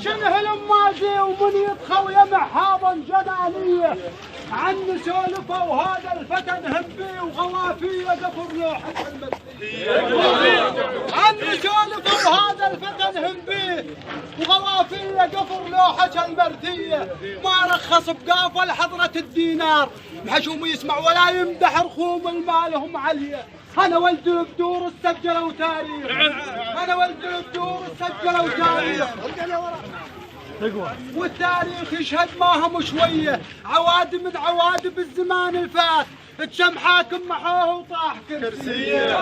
شنه الماجي ومن يدخل يمح هذا جنانيه عن سولفه وهذا الفتى نهبي وغلافيه قفر لوحه المديه عن سولفه وهذا الفتى نهبي وغلافيه قفر لوحه المرديه ما رخص بقافل حضره الدينار محشوم يسمع ولا يمدح رخوم المالهم عليه أنا ولد البدور السجلوا تاريخ أنا ولد البدور السجلوا تاريخ والتاريخ يشهد ماهم شوية عواد من عوادب الزمان الفات تشم حاكم محوه وطاح كرسيه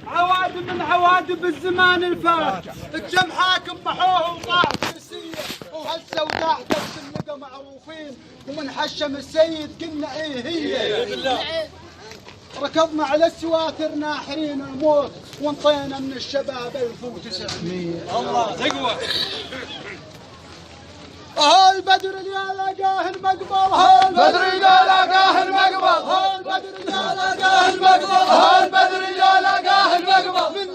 عواد من عوادب الزمان الفات تشم حاكم محوه وطاح كرسيه وهسه وتحت السلقة معروفين ومن حشم السيد كنا هي ركضنا على السواتر ناحرين الموت وانطينا من الشباب 1900 الله تقوى البدر يا لقاه المقبل البدر يا لقاه المقبل البدر يا لقاه المقبل البدر يا لقاه المقبل من